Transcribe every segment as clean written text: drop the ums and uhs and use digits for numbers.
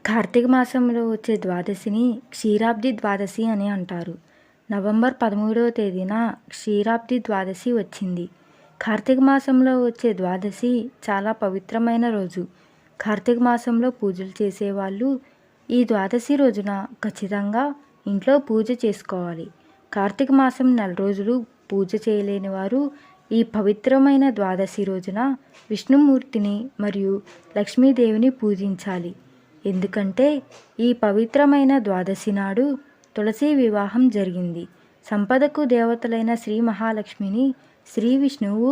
కార్తీక మాసంలో వచ్చే ద్వాదశిని క్షీరాబ్ది ద్వాదశి అని అంటారు. నవంబర్ 13వ తేదీన క్షీరాబ్ది ద్వాదశి వచ్చింది. కార్తీక మాసంలో వచ్చే ద్వాదశి చాలా పవిత్రమైన రోజు. కార్తీక మాసంలో పూజలు చేసేవాళ్ళు ఈ ద్వాదశి రోజున ఖచ్చితంగా ఇంట్లో పూజ చేసుకోవాలి. కార్తీక మాసం నెల రోజులు పూజ చేయలేని వారు ఈ పవిత్రమైన ద్వాదశి రోజున విష్ణుమూర్తిని మరియు లక్ష్మీదేవిని పూజించాలి. ఎందుకంటే ఈ పవిత్రమైన ద్వాదశి నాడు తులసి వివాహం జరిగింది. సంపదకు దేవతలైన శ్రీ మహాలక్ష్మిని శ్రీ విష్ణువు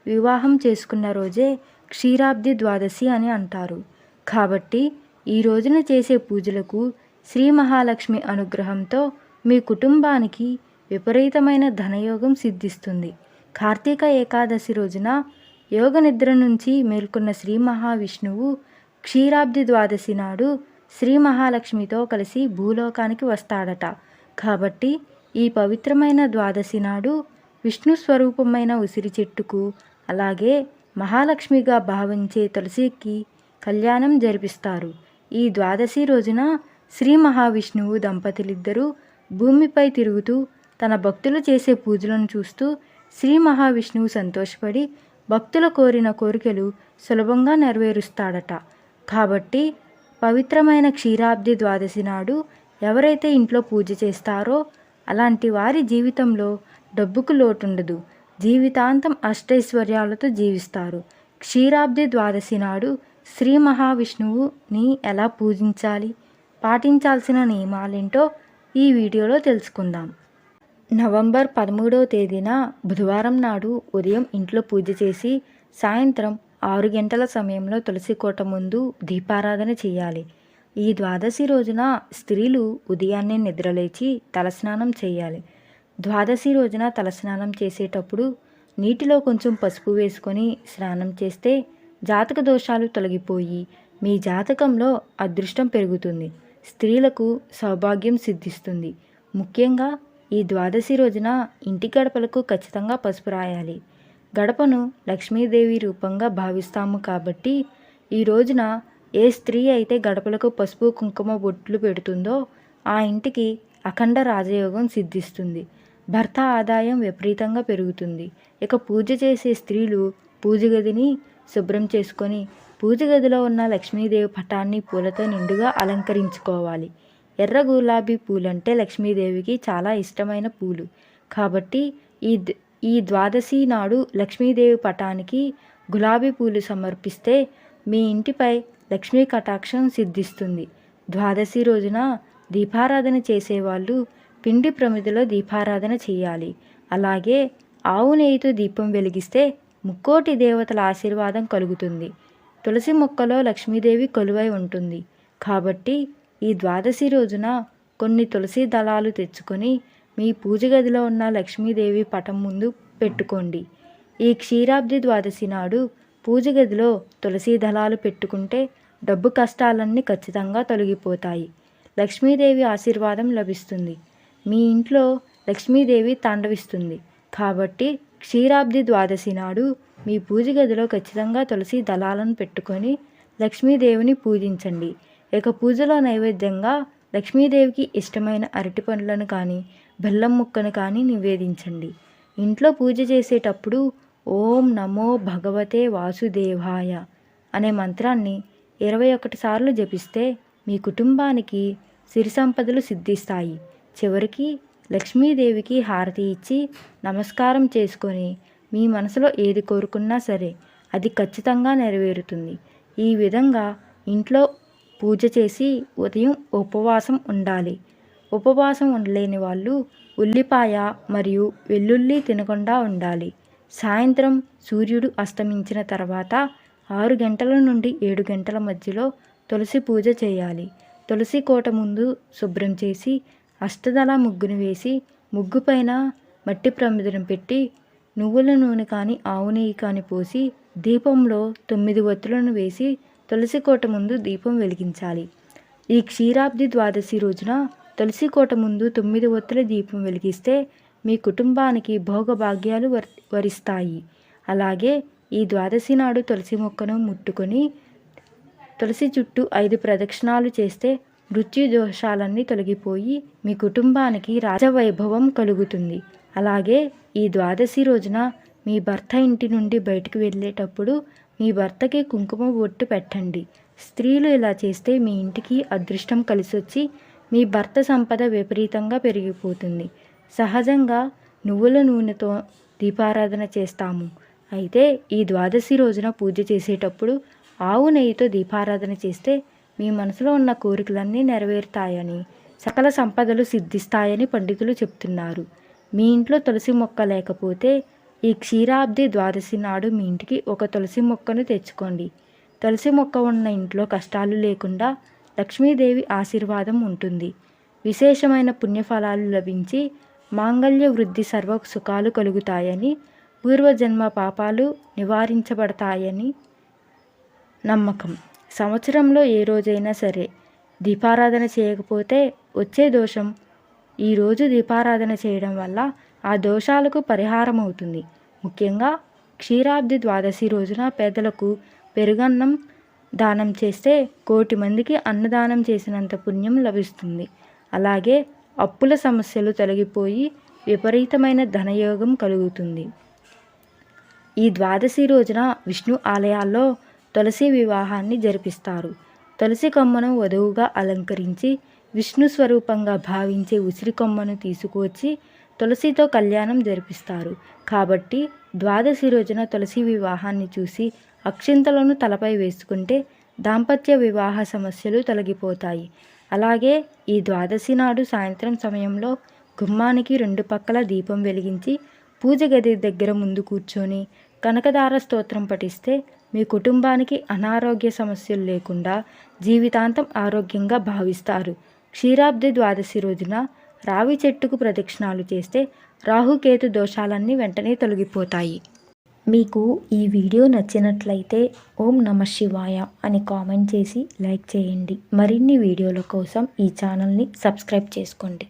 వివాహం చేసుకున్న రోజే క్షీరాబ్ది ద్వాదశి అని అంటారు. కాబట్టి ఈ రోజున చేసే పూజలకు శ్రీ మహాలక్ష్మి అనుగ్రహంతో మీ కుటుంబానికి విపరీతమైన ధనయోగం సిద్ధిస్తుంది. కార్తీక ఏకాదశి రోజున యోగ నిద్ర నుంచి మేల్కొన్న శ్రీ మహావిష్ణువు క్షీరాబ్ది ద్వాదశి నాడు శ్రీ మహాలక్ష్మితో కలిసి భూలోకానికి వస్తాడట. కాబట్టి ఈ పవిత్రమైన ద్వాదశి నాడు విష్ణు స్వరూపమైన ఉసిరి చెట్టుకు, అలాగే మహాలక్ష్మిగా భావించే తులసికి కళ్యాణం జరిపిస్తారు. ఈ ద్వాదశి రోజున శ్రీ మహావిష్ణువు దంపతులిద్దరూ భూమిపై తిరుగుతూ తన భక్తులు చేసే పూజలను చూస్తూ శ్రీ మహావిష్ణువు సంతోషపడి భక్తుల కోరిన కోరికలు సులభంగా నెరవేరుస్తాడట. కాబట్టి పవిత్రమైన క్షీరాబ్ది ద్వాదశి నాడు ఎవరైతే ఇంట్లో పూజ చేస్తారో అలాంటి వారి జీవితంలో డబ్బుకు లోటుండదు. జీవితాంతం అష్టైశ్వర్యాలతో జీవిస్తారు. క్షీరాబ్ది ద్వాదశి నాడు శ్రీ మహావిష్ణువుని ఎలా పూజించాలి, పాటించాల్సిన నియమాలేంటో ఈ వీడియోలో తెలుసుకుందాం. నవంబర్ 13వ తేదీన బుధవారం నాడు ఉదయం ఇంట్లో పూజ చేసి సాయంత్రం 6 గంటల సమయంలో తులసి కోట ముందు దీపారాధన చేయాలి. ఈ ద్వాదశి రోజున స్త్రీలు ఉదయాన్నే నిద్రలేచి తలస్నానం చేయాలి. ద్వాదశి రోజున తలస్నానం చేసేటప్పుడు నీటిలో కొంచెం పసుపు వేసుకొని స్నానం చేస్తే జాతక దోషాలు తొలగిపోయి మీ జాతకంలో అదృష్టం పెరుగుతుంది. స్త్రీలకు సౌభాగ్యం సిద్ధిస్తుంది. ముఖ్యంగా ఈ ద్వాదశి రోజున ఇంటి గడపలకు ఖచ్చితంగా పసుపు రాయాలి. గడపను లక్ష్మీదేవి రూపంగా భావిస్తాము కాబట్టి ఈ రోజున ఏ స్త్రీ అయితే గడపలకు పసుపు కుంకుమ బొట్లు పెడుతుందో ఆ ఇంటికి అఖండ రాజయోగం సిద్ధిస్తుంది. భర్త ఆదాయం విపరీతంగా పెరుగుతుంది. ఇక పూజ చేసే స్త్రీలు పూజ గదిని శుభ్రం చేసుకొని పూజ గదిలో ఉన్న లక్ష్మీదేవి పటాన్ని పూలతో నిండుగా అలంకరించుకోవాలి. ఎర్ర గులాబీ పూలంటే లక్ష్మీదేవికి చాలా ఇష్టమైన పూలు. కాబట్టి ఈ ద్వాదశి నాడు లక్ష్మీదేవి పటానికి గులాబీ పూలు సమర్పిస్తే మీ ఇంటిపై లక్ష్మీ కటాక్షం సిద్ధిస్తుంది. ద్వాదశి రోజున దీపారాధన చేసేవాళ్ళు పిండి ప్రమిదలో దీపారాధన చేయాలి. అలాగే ఆవు నెయ్యితో దీపం వెలిగిస్తే ముక్కోటి దేవతల ఆశీర్వాదం కలుగుతుంది. తులసి మొక్కలో లక్ష్మీదేవి కొలువై ఉంటుంది. కాబట్టి ఈ ద్వాదశి రోజున కొన్ని తులసి దళాలు తెచ్చుకొని మీ పూజ గదిలో ఉన్న లక్ష్మీదేవి పటం ముందు పెట్టుకోండి. ఈ క్షీరాబ్ది ద్వాదశి నాడు పూజ గదిలో తులసి దళాలు పెట్టుకుంటే డబ్బు కష్టాలన్నీ ఖచ్చితంగా తొలగిపోతాయి. లక్ష్మీదేవి ఆశీర్వాదం లభిస్తుంది. మీ ఇంట్లో లక్ష్మీదేవి తాండవిస్తుంది. కాబట్టి క్షీరాబ్ది ద్వాదశి నాడు మీ పూజ గదిలో ఖచ్చితంగా తులసి దళాలను పెట్టుకొని లక్ష్మీదేవిని పూజించండి. ఇక పూజలో నైవేద్యంగా లక్ష్మీదేవికి ఇష్టమైన అరటి పండ్లను కానీ బెల్లం ముక్కను కానీ నివేదించండి. ఇంట్లో పూజ చేసేటప్పుడు ఓం నమో భగవతే వాసుదేవాయ అనే మంత్రాన్ని 21 సార్లు జపిస్తే మీ కుటుంబానికి సిరి సంపదలు సిద్ధిస్తాయి. చివరికి లక్ష్మీదేవికి హారతి ఇచ్చి నమస్కారం చేసుకొని మీ మనసులో ఏది కోరుకున్నా సరే అది ఖచ్చితంగా నెరవేరుతుంది. ఈ విధంగా ఇంట్లో పూజ చేసి ఉదయం ఉపవాసం ఉండాలి. ఉపవాసం ఉండలేని వాళ్ళు ఉల్లిపాయ మరియు వెల్లుల్లి తినకుండా ఉండాలి. సాయంత్రం సూర్యుడు అస్తమించిన తర్వాత 6 గంటల నుండి 7 గంటల మధ్యలో తులసి పూజ చేయాలి. తులసి కోట ముందు శుభ్రం చేసి అష్టదళ ముగ్గును వేసి ముగ్గు పైన మట్టి ప్రమిదను పెట్టి నువ్వుల నూనె కానీ ఆవు నెయ్యి కానీ పోసి దీపంలో 9 ఒత్తులను వేసి తులసి కోట ముందు దీపం వెలిగించాలి. ఈ క్షీరాబ్ది ద్వాదశి రోజున తులసి కోట ముందు 9 ఒత్తుల దీపం వెలిగిస్తే మీ కుటుంబానికి భోగభాగ్యాలు వరిస్తాయి. అలాగే ఈ ద్వాదశి నాడు తులసి మొక్కను ముట్టుకొని తులసి చుట్టూ 5 ప్రదక్షిణాలు చేస్తే మృత్యు దోషాలన్నీ తొలగిపోయి మీ కుటుంబానికి రాజవైభవం కలుగుతుంది. అలాగే ఈ ద్వాదశి రోజున మీ భర్త ఇంటి నుండి బయటకు వెళ్ళేటప్పుడు మీ భర్తకి కుంకుమ బొట్టు పెట్టండి. స్త్రీలు ఇలా చేస్తే మీ ఇంటికి అదృష్టం కలిసొచ్చి మీ భర్త సంపద విపరీతంగా పెరిగిపోతుంది. సహజంగా నువ్వుల నూనెతో దీపారాధన చేస్తాము. అయితే ఈ ద్వాదశి రోజున పూజ చేసేటప్పుడు ఆవు నెయ్యితో దీపారాధన చేస్తే మీ మనసులో ఉన్న కోరికలన్నీ నెరవేరుతాయని, సకల సంపదలు సిద్ధిస్తాయని పండితులు చెప్తున్నారు. మీ ఇంట్లో తులసి మొక్క లేకపోతే ఈ క్షీరాబ్ది ద్వాదశి నాడు మీ ఇంటికి ఒక తులసి మొక్కను తెచ్చుకోండి. తులసి మొక్క ఉన్న ఇంట్లో కష్టాలు లేకుండా లక్ష్మీదేవి ఆశీర్వాదం ఉంటుంది. విశేషమైన పుణ్యఫలాలు లభించి మాంగళ్య వృద్ధి, సర్వ సుఖాలు కలుగుతాయని, పూర్వజన్మ పాపాలు నివారించబడతాయని నమ్మకం. సంవత్సరంలో ఏ రోజైనా సరే దీపారాధన చేయకపోతే వచ్చే దోషం ఈరోజు దీపారాధన చేయడం వల్ల ఆ దోషాలకు పరిహారం అవుతుంది. ముఖ్యంగా క్షీరాబ్ది ద్వాదశి రోజున పేదలకు పెరుగన్నం దానం చేస్తే 1,000,000 మందికి అన్నదానం చేసినంత పుణ్యం లభిస్తుంది. అలాగే అప్పుల సమస్యలు తొలగిపోయి విపరీతమైన ధనయోగం కలుగుతుంది. ఈ ద్వాదశి రోజున విష్ణు ఆలయాల్లో తులసి వివాహాన్ని జరిపిస్తారు. తులసి కొమ్మను వధువుగా అలంకరించి విష్ణు స్వరూపంగా భావించే ఉసిరి కొమ్మను తీసుకువచ్చి తులసితో కళ్యాణం జరిపిస్తారు. కాబట్టి ద్వాదశి రోజున తులసి వివాహాన్ని చూసి అక్షింతలను తలపై వేసుకుంటే దాంపత్య వివాహ సమస్యలు తొలగిపోతాయి. అలాగే ఈ ద్వాదశి నాడు సాయంత్రం సమయంలో గుమ్మానికి 2 పక్కల దీపం వెలిగించి పూజ గది దగ్గర ముందు కూర్చొని కనకదార స్తోత్రం పఠిస్తే మీ కుటుంబానికి అనారోగ్య సమస్యలు లేకుండా జీవితాంతం ఆరోగ్యంగా భావిస్తారు. క్షీరాబ్ది ద్వాదశి రోజున రావి చెట్టుకు ప్రదక్షిణాలు చేస్తే రాహుకేతు దోషాలన్నీ వెంటనే తొలగిపోతాయి. మీకు ఈ వీడియో నచ్చినట్లయితే ఓం నమః శివాయ అని కామెంట్ చేసి లైక్ చేయండి. మరిన్ని వీడియోల కోసం ఈ ఛానల్ని సబ్స్క్రైబ్ చేసుకోండి.